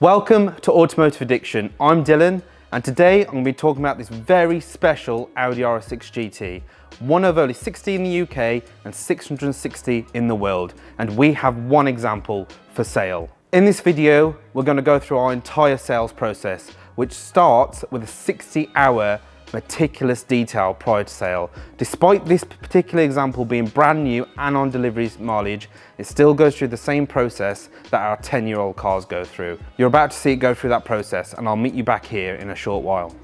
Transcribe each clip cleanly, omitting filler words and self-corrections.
Welcome to Automotive Addiction. I'm Dylan, and today I'm going to be talking about this very special Audi RS6 GT, one of only 60 in the UK and 660 in the world, and we have one example for sale. In this video, we're going to go through our entire sales process, which starts with a 60-hour meticulous detail prior to sale. Despite this particular example being brand new and on delivery mileage, it still goes through the same process that our 10-year-old cars go through. You're about to see it go through that process, and I'll meet you back here in a short while.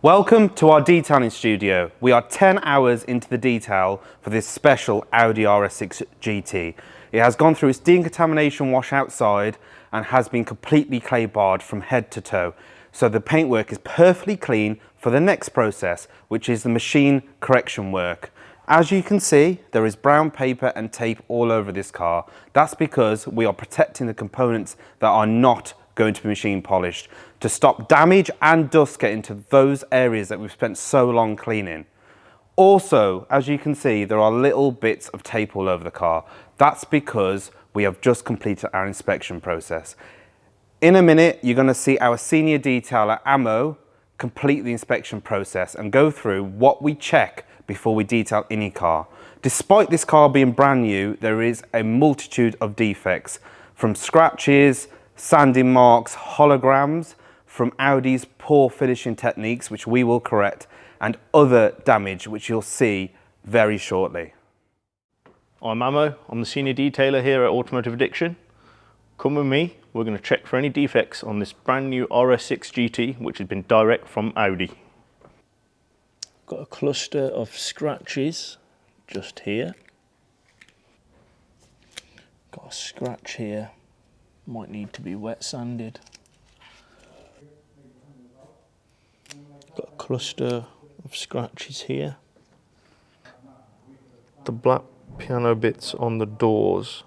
Welcome to our detailing studio. We are 10 hours into the detail for this special Audi RS6 GT. It has gone through its decontamination wash outside and has been completely clay barred from head to toe. So the paintwork is perfectly clean for the next process, which is the machine correction work. As you can see, there is brown paper and tape all over this car. That's because we are protecting the components that are not going to be machine polished to stop damage and dust getting to those areas that we've spent so long cleaning. Also, as you can see, there are little bits of tape all over the car. That's because we have just completed our inspection process. In a minute, you're going to see our senior detailer, Ammo, complete the inspection process and go through what we check before we detail any car. Despite this car being brand new, there is a multitude of defects, from scratches, sanding marks, holograms, from Audi's poor finishing techniques, which we will correct, and other damage, which you'll see very shortly. I'm Ammo, I'm the senior detailer here at Automotive Addiction. Come with me, we're going to check for any defects on this brand new RS6 GT, which has been direct from Audi. Got a cluster of scratches just here. Got a scratch here, might need to be wet sanded. Got a cluster of scratches here. The black piano bits on the doors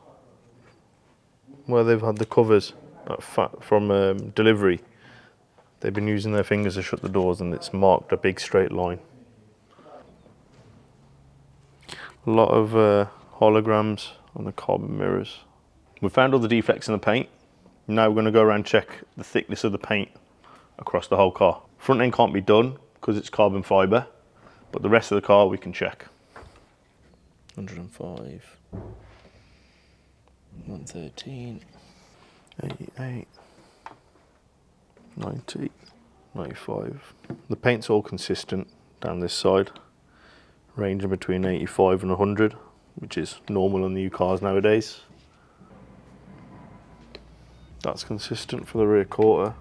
where they've had the covers from delivery, they've been using their fingers to shut the doors and it's marked a big straight line. A lot of holograms on the carbon mirrors. We found all the defects in the paint. Now we're going to go around and check the thickness of the paint across the whole car. Front end can't be done because it's carbon fibre, but the rest of the car we can check. 105, 113, 88, 90, 95. The paint's all consistent down this side, ranging between 85 and 100, which is normal on new cars nowadays. That's consistent for the rear quarter.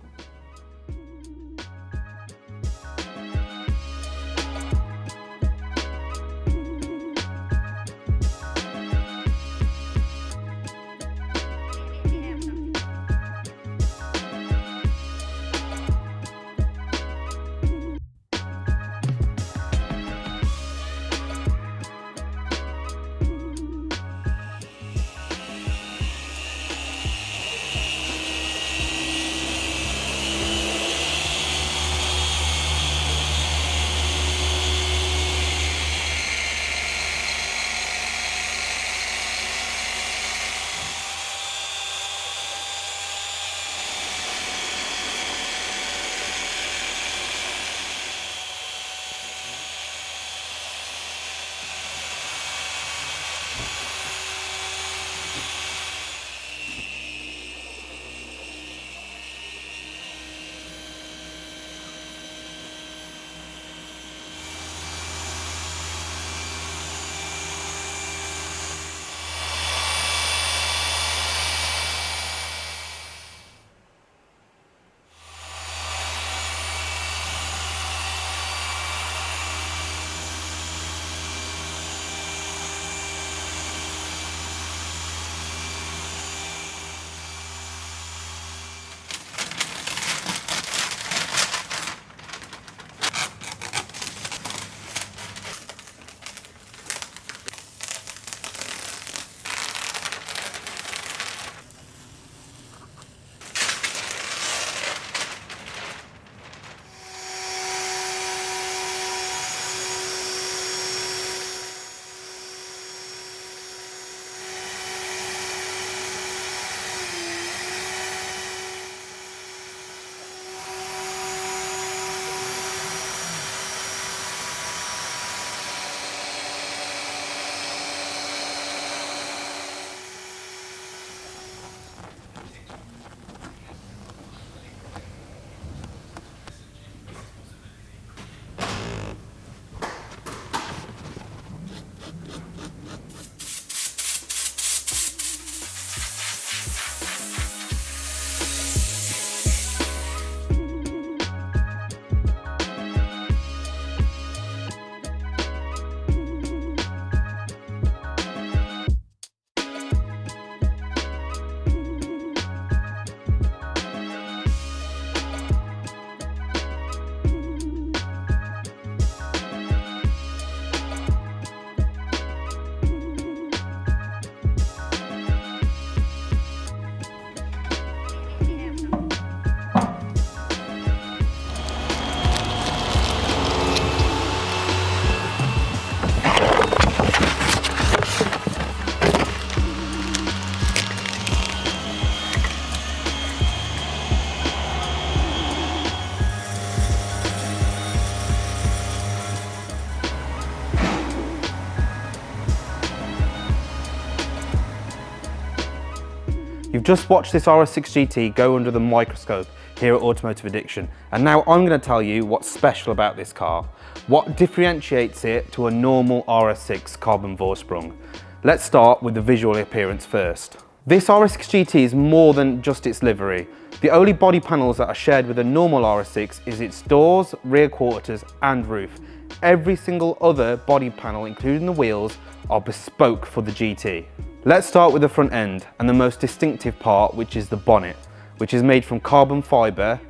You've just watched this RS6 GT go under the microscope here at Automotive Addiction, and now I'm going to tell you what's special about this car, what differentiates it to a normal RS6 carbon four-sprung. Let's start with the visual appearance first. This RS6 GT is more than just its livery. The only body panels that are shared with a normal RS6 is its doors, rear quarters and roof. Every single other body panel, including the wheels, are bespoke for the GT. Let's start with the front end and the most distinctive part, which is the bonnet, which is made from carbon fibre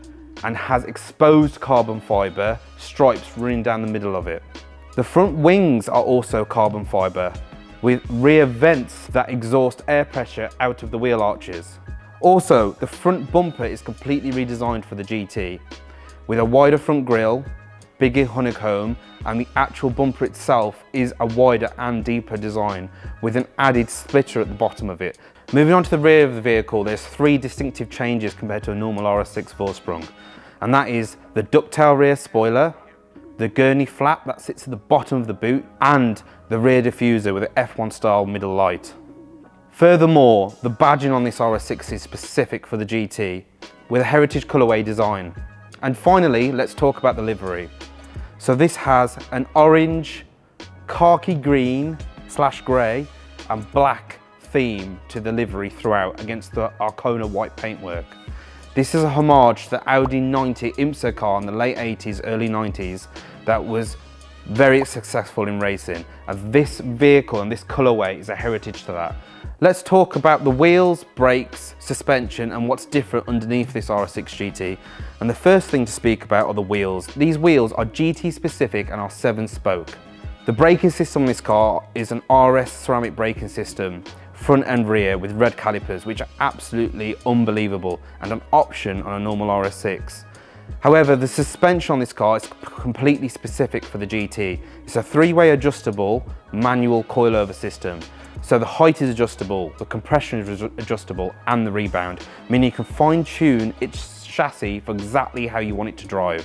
and has exposed carbon fibre stripes running down the middle of it. The front wings are also carbon fibre, with rear vents that exhaust air pressure out of the wheel arches. Also, the front bumper is completely redesigned for the GT, with a wider front grille, bigger honeycomb, and the actual bumper itself is a wider and deeper design with an added splitter at the bottom of it. Moving on to the rear of the vehicle, there's three distinctive changes compared to a normal RS6 four-sprung, and that is the ducktail rear spoiler, the gurney flap that sits at the bottom of the boot, and the rear diffuser with an F1 style middle light. Furthermore, the badging on this RS6 is specific for the GT with a heritage colourway design. And finally, let's talk about the livery. So this has an orange, khaki green / grey and black theme to the livery throughout against the Arkona white paintwork. This is a homage to the Audi 90 IMSA car in the late 80s, early 90s that was very successful in racing, and this vehicle and this colourway is a heritage to that. Let's talk about the wheels, brakes, suspension and what's different underneath this RS6 GT. And the first thing to speak about are the wheels. These wheels are GT specific and are 7-spoke. The braking system on this car is an RS ceramic braking system, front and rear, with red calipers, which are absolutely unbelievable and an option on a normal RS6. However, the suspension on this car is completely specific for the GT. It's a 3-way adjustable manual coilover system. So the height is adjustable, the compression is adjustable, and the rebound, meaning you can fine tune its chassis for exactly how you want it to drive.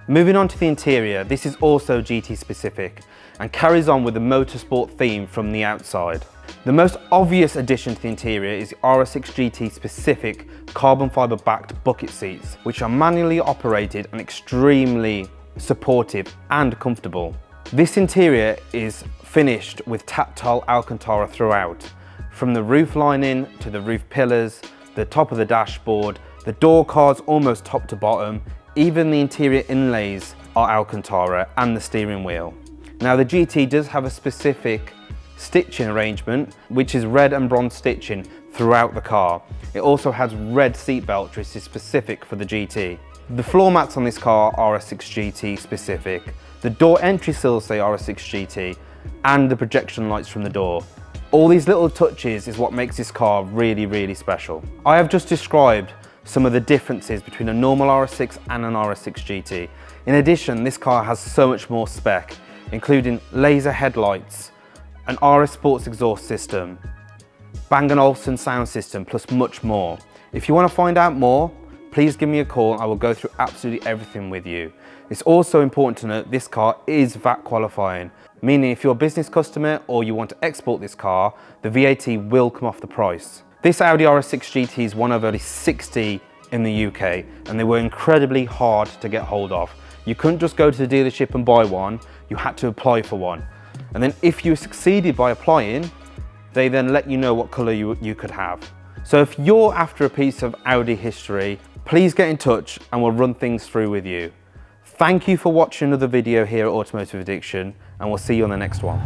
Moving on to the interior, this is also GT specific and carries on with the motorsport theme from the outside. The most obvious addition to the interior is the RS6 GT specific carbon fibre backed bucket seats, which are manually operated and extremely supportive and comfortable. This interior is finished with tactile Alcantara throughout, from the roof lining to the roof pillars, the top of the dashboard, the door cards almost top to bottom, even the interior inlays are Alcantara and the steering wheel. Now the GT does have a specific stitching arrangement, which is red and bronze stitching throughout the car. It also has red seat belts, which is specific for the GT. The floor mats on this car are RS6 GT specific. The door entry sills say RS6 GT, and the projection lights from the door. All these little touches is what makes this car really, really special. I have just described some of the differences between a normal RS6 and an RS6 GT. In addition, this car has so much more spec, including laser headlights, an RS Sports exhaust system, Bang & Olufsen sound system, plus much more. If you want to find out more, please give me a call and I will go through absolutely everything with you. It's also important to note this car is VAT qualifying, meaning if you're a business customer or you want to export this car, the VAT will come off the price. This Audi RS6 GT is one of only 60 in the UK, and they were incredibly hard to get hold of. You couldn't just go to the dealership and buy one, you had to apply for one. And then if you succeeded by applying, they then let you know what colour you could have. So if you're after a piece of Audi history, please get in touch and we'll run things through with you. Thank you for watching another video here at Automotive Addiction, and we'll see you on the next one.